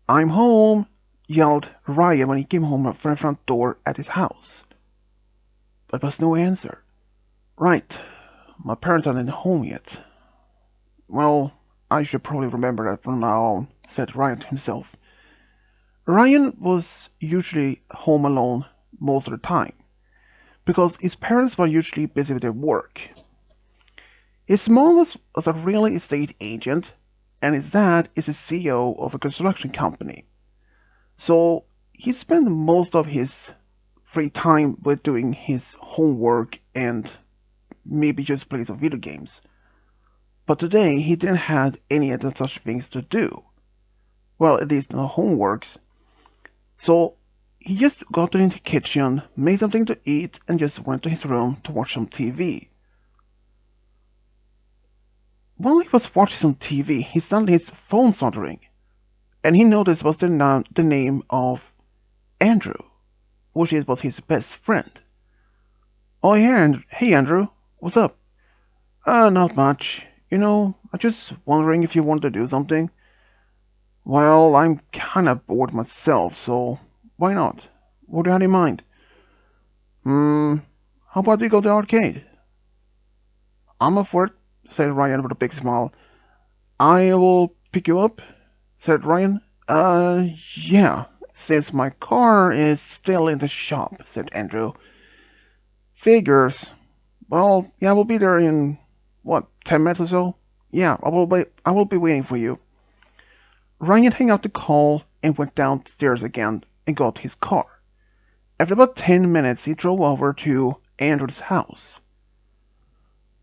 "I'm home!" yelled Ryan when he came home from the front door at his house. But there was no answer. "Right. My parents aren't home yet. Well, I should probably remember that from now on," said Ryan to himself. Ryan was usually home alone most of the time, because his parents were usually busy with their work. His mom was a real estate agent, and his dad is the CEO of a construction company. So he spent most of his free time with doing his homework and maybe just play some video games. But today he didn't have any of the such things to do. Well, at least no homeworks. So he just got into the kitchen, made something to eat, and just went to his room to watch some TV. While he was watching some TV, he suddenly his phone started ringing, and he noticed was the name of Andrew, which was his best friend. "Oh, hey Andrew, what's up?" Not much. I'm just wondering if you want to do something." "Well, I'm kinda bored myself, so why not? What do you have in mind?" "Hmm, how about we go to the arcade?" "I'm up for it," said Ryan with a big smile. "I will pick you up," said Ryan. Yeah, since my car is still in the shop," said Andrew. "Figures. Well, yeah, we'll be there in, what, 10 minutes or so? Yeah, I will be waiting for you." Ryan hung up the call and went downstairs again and got his car. After about 10 minutes, he drove over to Andrew's house.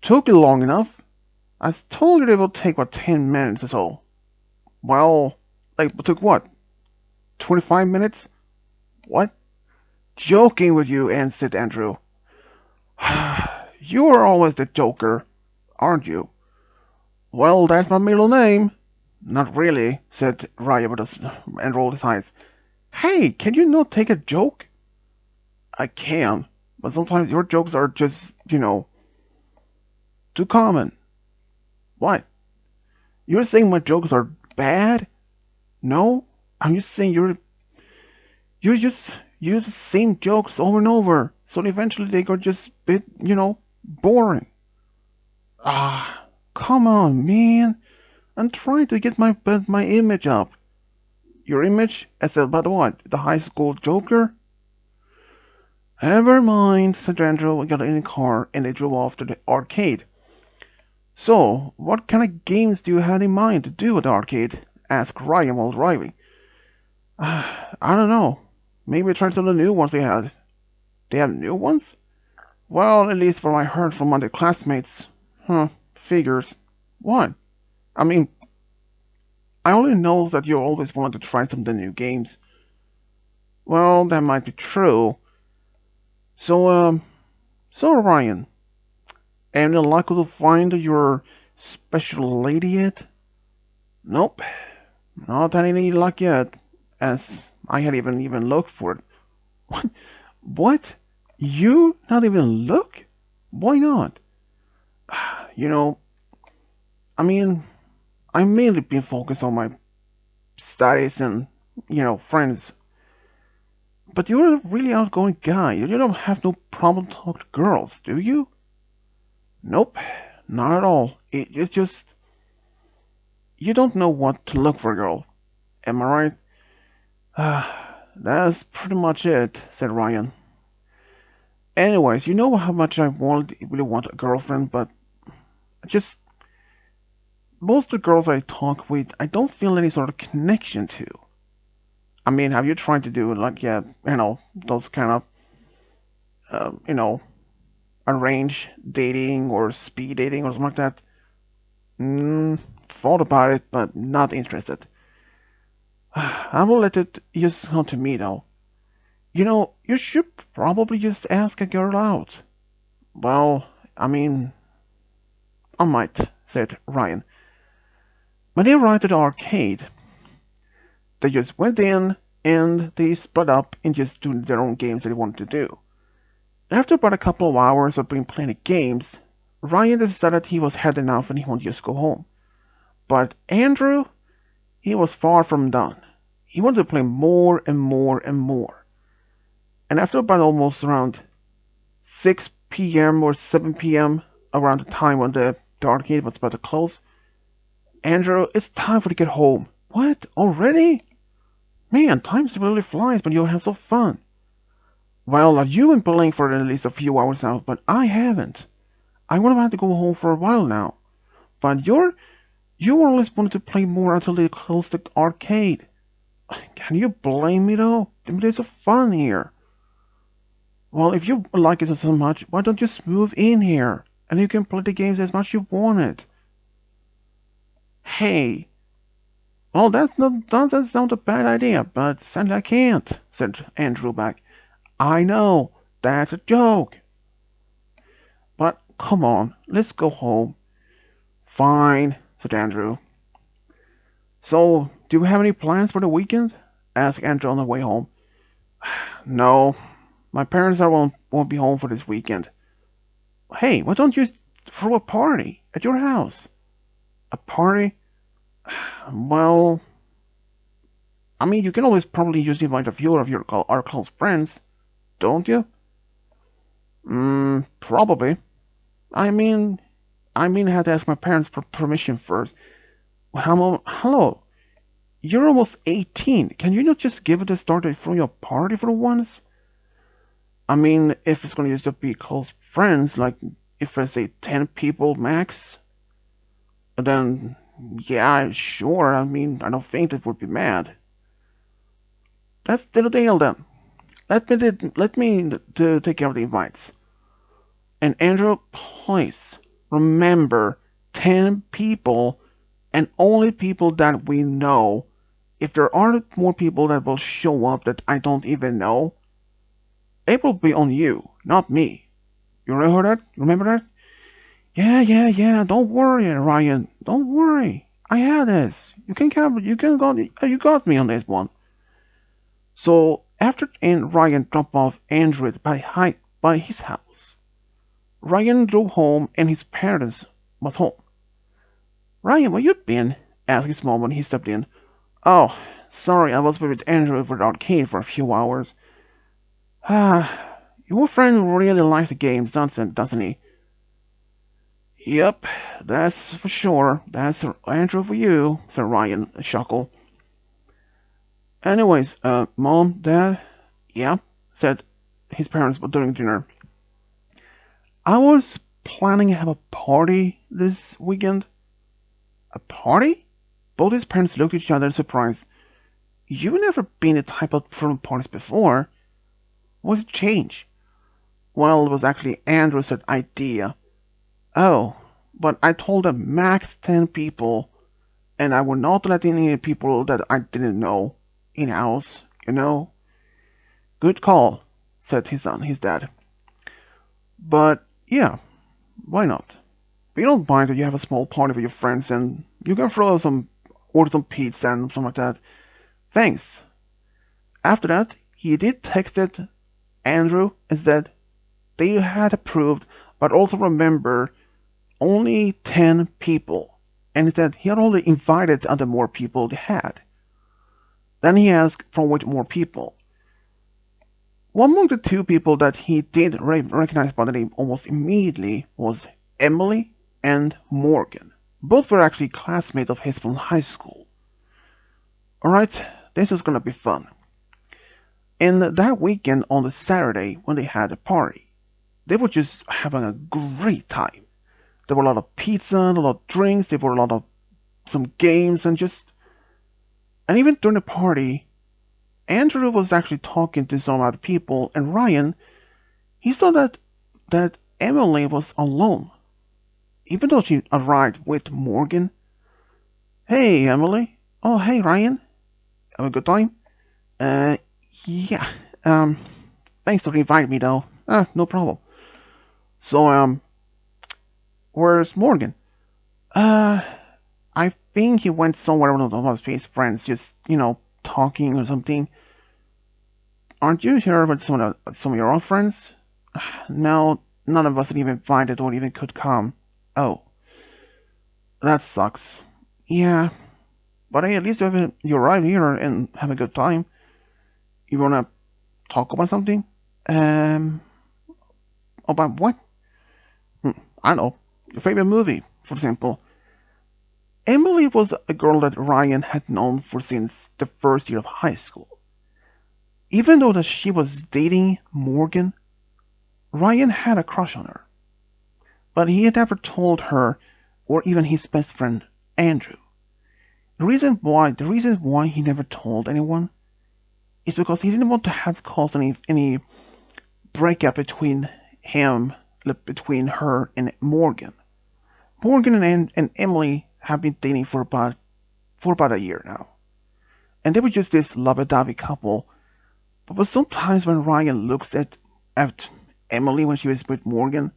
"Took you long enough. I told you it would take about 10 minutes or so." "Well, like, it took what? 25 minutes?" "What?" "Joking with you," answered Andrew. "You are always the joker, aren't you?" "Well, that's my middle name." "Not really," said Ryan and rolled his eyes. "Hey, can you not take a joke?" "I can, but sometimes your jokes are just, too common." "What? You're saying my jokes are bad?" "No, I'm just saying you just use the same jokes over and over, so eventually they go just a bit, boring." "Ah, come on, man. I'm trying to get my image up." "Your image? As about what? The high school joker?" "Never mind," said Andrew and got in the car and they drove off to the arcade. "So, what kind of games do you have in mind to do at the arcade?" asked Ryan while driving. "I don't know. Maybe try some of the new ones they had." "They have new ones?" "Well, at least from what I heard from one of the classmates." "Huh, figures." "What?" "I mean, I only know that you always wanted to try some of the new games." "Well, that might be true. So, so Ryan, any luck to find your special lady yet?" "Nope, not any luck yet, as I had even looked for it." "What? What? You not even look? Why not?" You know, I mean, I mainly been focused on my studies and, friends. But you're a really outgoing guy. You don't have no problem talking to girls, do you?" "Nope, not at all. It's just, you don't know what to look for a girl. Am I right?" That's pretty much it," said Ryan. "Anyways, you know how much really want a girlfriend, but just most of the girls I talk with, I don't feel any sort of connection to. I mean, have you tried to do like, yeah, those kind of, you know, arrange dating or speed dating or something like that?" Thought about it, but not interested." "I will let it just come to me though. You should probably just ask a girl out." "Well, I mean, I might," said Ryan. When they arrived at the arcade, they just went in and they split up and just doing their own games that they wanted to do. After about a couple of hours of being playing the games, Ryan decided he was had enough and he wanted to just go home. But Andrew, he was far from done. He wanted to play more and more and more. And after about almost around 6 p.m. or 7 p.m., around the time when the arcade was about to close, Andrew, it's time for you to get home. What? Already? Man, time really flies when you have so fun. Well, you've been playing for at least a few hours now, but I haven't. I would have had to go home for a while now. But you always wanted to play more until they closed the arcade. Can you blame me though? I mean, there's so fun here. Well, if you like it so much, why don't you just move in here? And you can play the games as much as you want. Hey, well, that doesn't sound a bad idea, but sadly I can't, said Andrew back. I know, that's a joke. But come on, let's go home. Fine, said Andrew. So, do you have any plans for the weekend? Asked Andrew on the way home. No, my parents won't be home for this weekend. Hey, why don't you throw a party at your house? A party? Well, I mean, you can always probably just invite a few of our close friends, don't you? Probably. I mean, I had to ask my parents for permission first. Hello, you're almost 18. Can you not just give it a start and throw your party for once? I mean, if it's gonna just be close friends, like if I say 10 people max, then yeah, sure. I mean, I don't think that would be mad. That's the deal then. Let me take care of the invites. And Andrew, please remember 10 people and only people that we know. If there are more people that will show up that I don't even know, it will be on you, not me. You remember that? Remember that? Yeah. Don't worry, Ryan. Don't worry. I had this. You got me on this one. So after Ryan dropped off Andrew by his house, Ryan drove home and his parents was home. Ryan, where you been? Asked his mom when he stepped in. Oh, sorry, I was with Andrew for the arcade for a few hours. Ah, your friend really likes the games, doesn't he? Yep, that's for sure. That's Andrew for you, said Ryan, a chuckle. Anyways, Mom, Dad, yeah, said his parents during dinner. I was planning to have a party this weekend. A party? Both his parents looked at each other in surprise. You've never been the type of throwing parties before. What's it change? Well, it was actually Andrew's idea. Oh, but I told him max 10 people, and I would not let any people that I didn't know in house, you know? Good call, said his dad. But yeah, why not? We don't mind that you have a small party with your friends and you can order some pizza and something like that. Thanks. After that, he did texted Andrew and said they had approved, but also remember only 10 people. And he said he had only invited other more people they had. Then he asked for which more people. One among the two people that he did recognize by the name almost immediately was Emily and Morgan. Both were actually classmates of his from high school. Alright, this is gonna be fun. And that weekend on the Saturday when they had a party, they were just having a great time. There were a lot of pizza, a lot of drinks, there were a lot of some games and even during the party, Andrew was actually talking to some other people, and Ryan, he saw that Emily was alone, even though she arrived with Morgan. Hey, Emily. Oh, hey, Ryan. Have a good time? Uh, yeah. Thanks for inviting me, though. No problem. So, where's Morgan? Uh, I think he went somewhere with one of his friends, just, talking or something. Aren't you here with some of your own friends? No, none of us had even invited or even could come. Oh, that sucks. Yeah, But hey, at least you arrive here and have a good time. You wanna talk about something? Um, about what? Hmm, I know. Your favorite movie, for example. Emily was a girl that Ryan had known for since the first year of high school. Even though that she was dating Morgan, Ryan had a crush on her. But he had never told her or even his best friend, Andrew. The reason why he never told anyone is because he didn't want to have caused any breakup between him, between her and Morgan. Morgan and Emily have been dating for about a year now, and they were just this lovey-dovey couple. But sometimes when Ryan looks at Emily when she was with Morgan,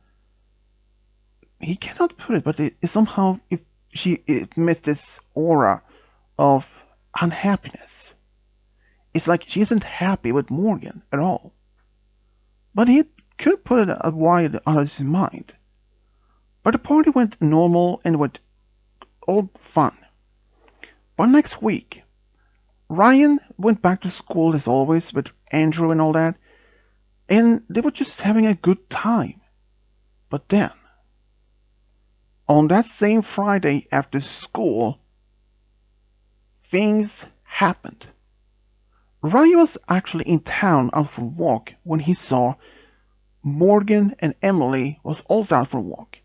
he cannot put it, but it somehow if she emits this aura of unhappiness. It's like she isn't happy with Morgan at all. But he could put it a while out of his mind. But the party went normal and went all fun. But next week, Ryan went back to school as always with Andrew and all that, and they were just having a good time. But then, on that same Friday after school, things happened. Ryan was actually in town out for a walk when he saw Morgan and Emily was also out for a walk.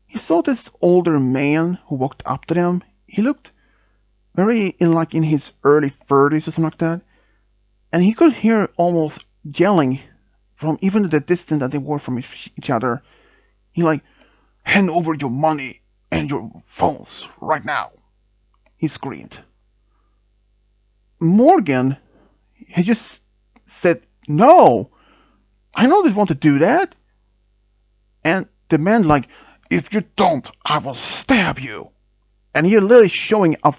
He saw this older man who walked up to them. He looked very in his early 30s or something like that, and he could hear almost yelling from even the distance that they were from each other. He like, hand over your money and your phones right now, he screamed. Morgan had just said, no, I don't want to do that. And the man like, if you don't, I will stab you. And he literally showing a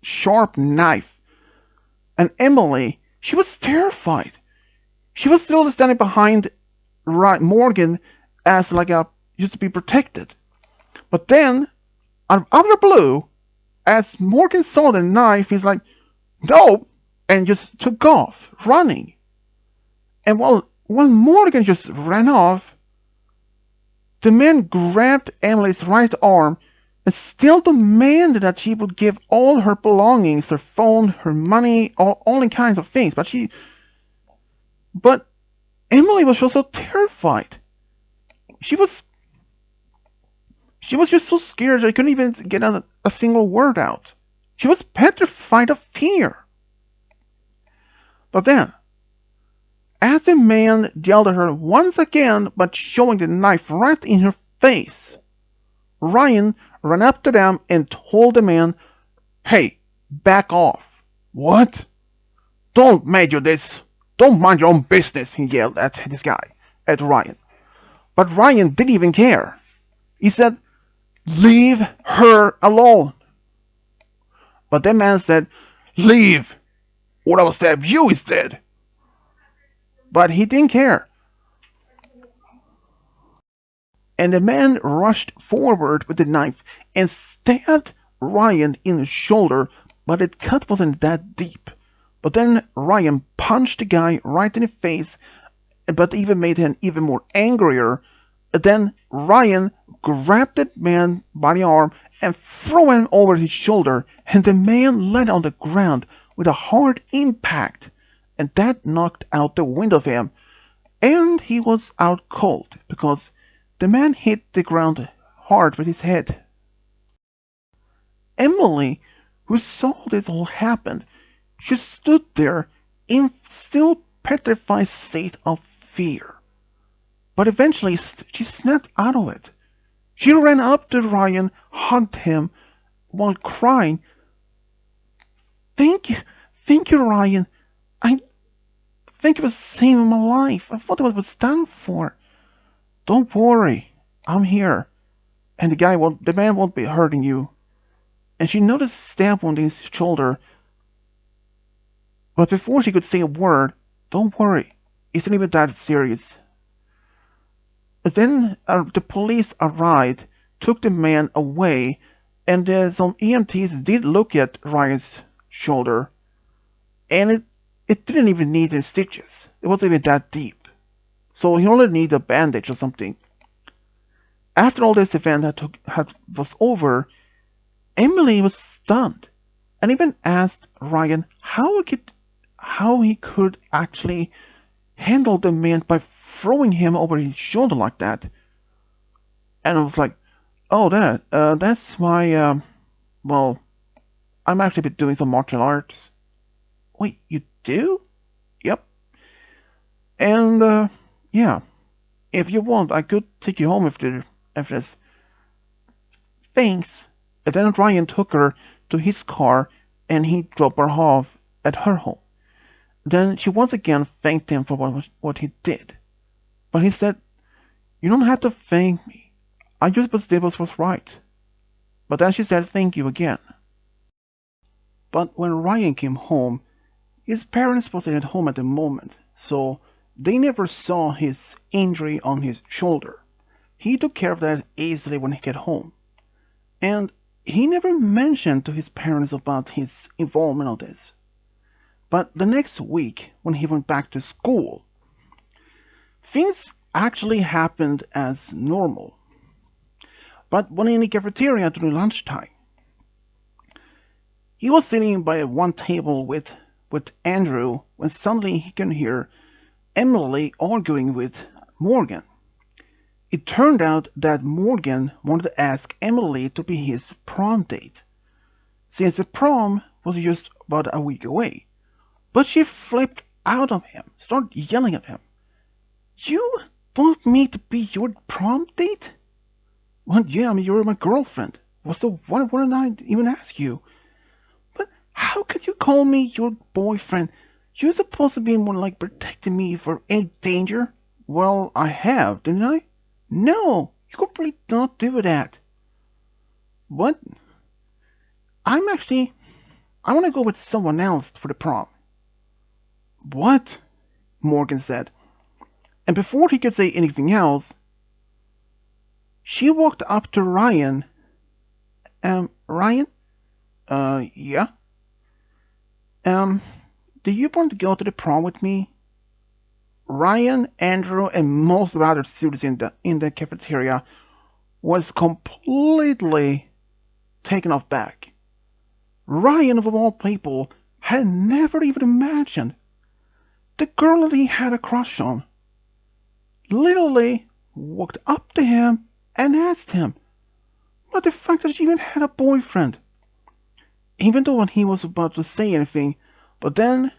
sharp knife. And Emily, she was terrified. She was still standing behind Morgan as like a just to be protected. But then, out of the blue, as Morgan saw the knife, he's like, no, and just took off, running. And while Morgan just ran off, the man grabbed Emily's right arm and still demanded that she would give all her belongings, her phone, her money, all kinds of things. But Emily was also terrified. She was just so scared that she couldn't even get a single word out. She was petrified of fear. But then, as the man yelled at her once again, but showing the knife right in her face, Ryan ran up to them and told the man, hey, back off. What? Don't measure this. Don't mind your own business, he yelled at this guy, at Ryan. But Ryan didn't even care. He said, leave her alone. But the man said, leave, or I will stab you instead. But he didn't care. And the man rushed forward with the knife and stabbed Ryan in the shoulder, but the cut wasn't that deep. But then Ryan punched the guy right in the face, but even made him even more angrier. Then Ryan grabbed the man by the arm and threw him over his shoulder, and the man landed on the ground with a hard impact, and that knocked out the wind of him, and he was out cold because the man hit the ground hard with his head. Emily, who saw this all happen, she stood there in still petrified state of fear. But eventually she snapped out of it. She ran up to Ryan, hugged him, while crying, thank you, Ryan. I thank you for saving my life. I thought it was done for. Don't worry, I'm here, and the man won't be hurting you. And she noticed a stab wound in his shoulder. But before she could say a word, don't worry, it's not even that serious. Then the police arrived, took the man away, And some EMTs did look at Ryan's shoulder, and it didn't even need any stitches. It wasn't even that deep. So he only needed a bandage or something. After all this event was over, Emily was stunned and even asked Ryan how he could actually handle the man by throwing him over his shoulder like that. And I was like, oh, that's my, well, I'm actually been doing some martial arts. Wait, you do? Yep. And, yeah, if you want, I could take you home after this. Thanks. And then Ryan took her to his car and he dropped her off at her home. Then she once again thanked him for what he did. But he said, you don't have to thank me. I just did what was right. But then she said thank you again. But when Ryan came home, his parents wasn't at home at the moment, so they never saw his injury on his shoulder. He took care of that easily when he got home. And he never mentioned to his parents about his involvement on this. But the next week, when he went back to school, things actually happened as normal. But when in the cafeteria during lunchtime, he was sitting by one table with Andrew when suddenly he can hear Emily arguing with Morgan. It turned out that Morgan wanted to ask Emily to be his prom date, since the prom was just about a week away. But she flipped out on him, started yelling at him. You want me to be your prom date? Well, yeah, I mean, you're my girlfriend. Well, so why didn't I even ask you? But how could you call me your boyfriend? You're supposed to be more like protecting me for any danger. Well, I have, didn't I? No, you could really not do that. What? I want to go with someone else for the prom. What? Morgan said. And before he could say anything else, she walked up to Ryan. Ryan? Yeah? Do you want to go to the prom with me? Ryan, Andrew, and most of the other students in the cafeteria was completely taken off back. Ryan, of all people, had never even imagined the girl that he had a crush on literally walked up to him and asked him about the fact that she even had a boyfriend. Even though when he was about to say anything, but then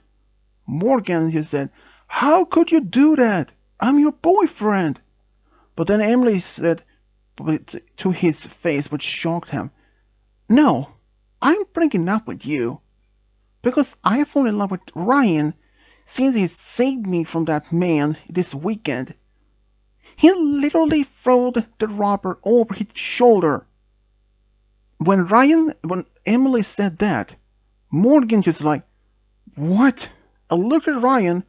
Morgan just said, how could you do that? I'm your boyfriend. But then Emily said to his face, which shocked him, no, I'm breaking up with you because I have fallen in love with Ryan since he saved me from that man this weekend. He literally threw the rubber over his shoulder. When Emily said that, Morgan just like, what? I looked at Ryan,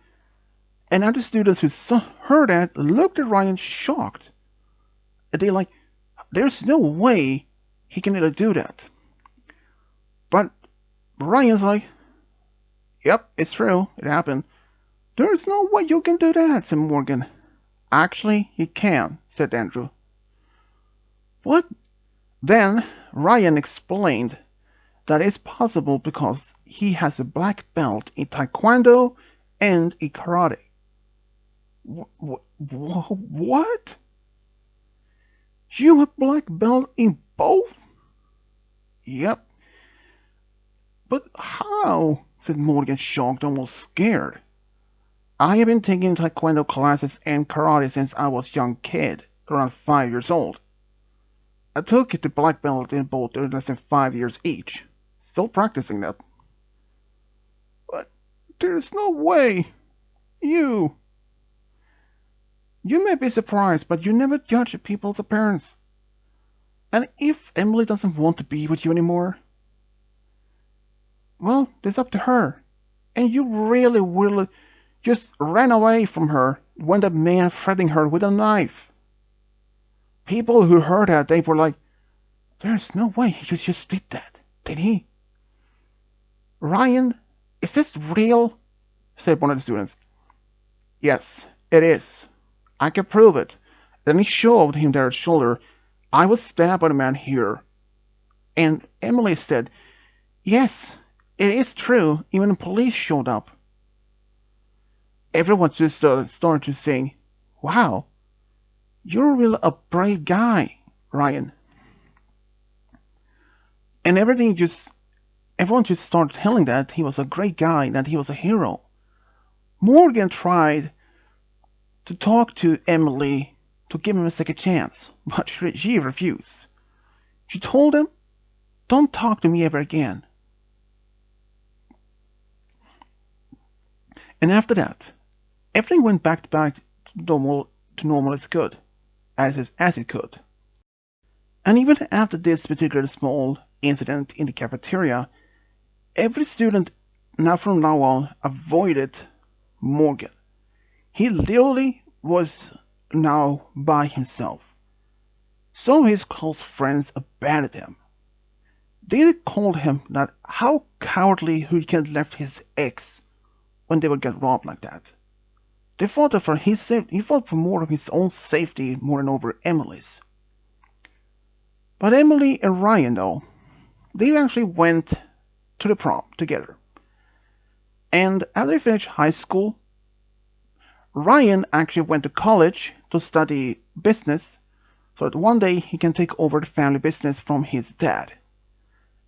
and other students who heard that looked at Ryan shocked. They're like, there's no way he can really do that. But Ryan's like, yep, it's true, it happened. There's no way you can do that, said Morgan. Actually, he can, said Andrew. What? Then Ryan explained that it's possible because he has a black belt in Taekwondo and in Karate. What? You have black belt in both? Yep. But how? Said Morgan, shocked, almost scared. I have been taking Taekwondo classes and Karate since I was a young kid, around 5 years old. I took the black belt in both in less than 5 years each. Still practicing that. But there's no way. You may be surprised, but you never judge people's appearance. And if Emily doesn't want to be with you anymore, well, it's up to her. And you really just ran away from her when the man threatened her with a knife. People who heard that, they were like, There's no way he just did that, did he? Ryan, is this real? Said one of the students. Yes, it is. I can prove it. Then he showed him their shoulder. I was stabbed by the man here. And Emily said, yes, it is true. Even the police showed up. Everyone just started to sing, wow, you're really a brave guy, Ryan. And everyone just started telling that he was a great guy, that he was a hero. Morgan tried to talk to Emily to give him a second chance, but she refused. She told him, don't talk to me ever again. And after that, everything went back to normal as good, as it could. And even after this particular small incident in the cafeteria, every student from now on avoided Morgan. He literally was now by himself. Some of his close friends abandoned him. They called him that how cowardly he had left his ex when they would get robbed like that. They thought that he fought for more of his own safety more than over Emily's. But Emily and Ryan, though, they actually went to the prom together. And after they finished high school, Ryan actually went to college to study business so that one day he can take over the family business from his dad.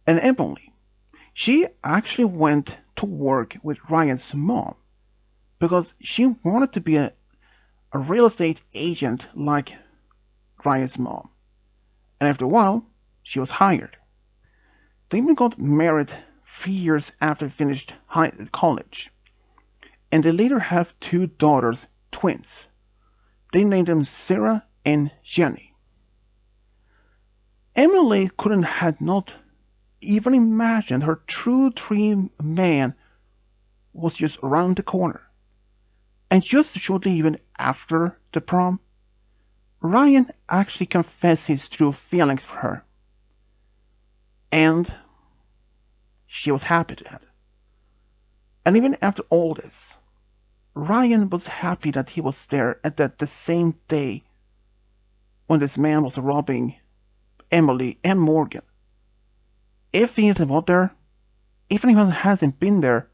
And Emily, she actually went to work with Ryan's mom because she wanted to be a real estate agent like Ryan's mom. And after a while, she was hired. They even got married 3 years after they finished college. And they later have two daughters, twins. They named them Sarah and Jenny. Emily had not even imagined her true dream man was just around the corner. And just shortly even after the prom, Ryan actually confessed his true feelings for her. And she was happy to that. And even after all this, Ryan was happy that he was there at the same day when this man was robbing Emily and Morgan. If he hadn't been there, even if he hasn't been there,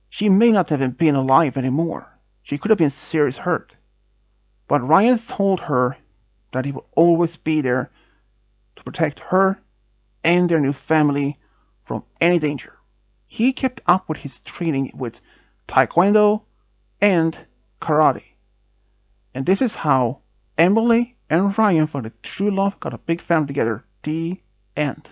she may not have been alive anymore. She could have been seriously hurt. But Ryan told her that he would always be there to protect her and their new family from any danger. He kept up with his training with Taekwondo and karate. And this is how Emily and Ryan found a true love, got a big family together. The end.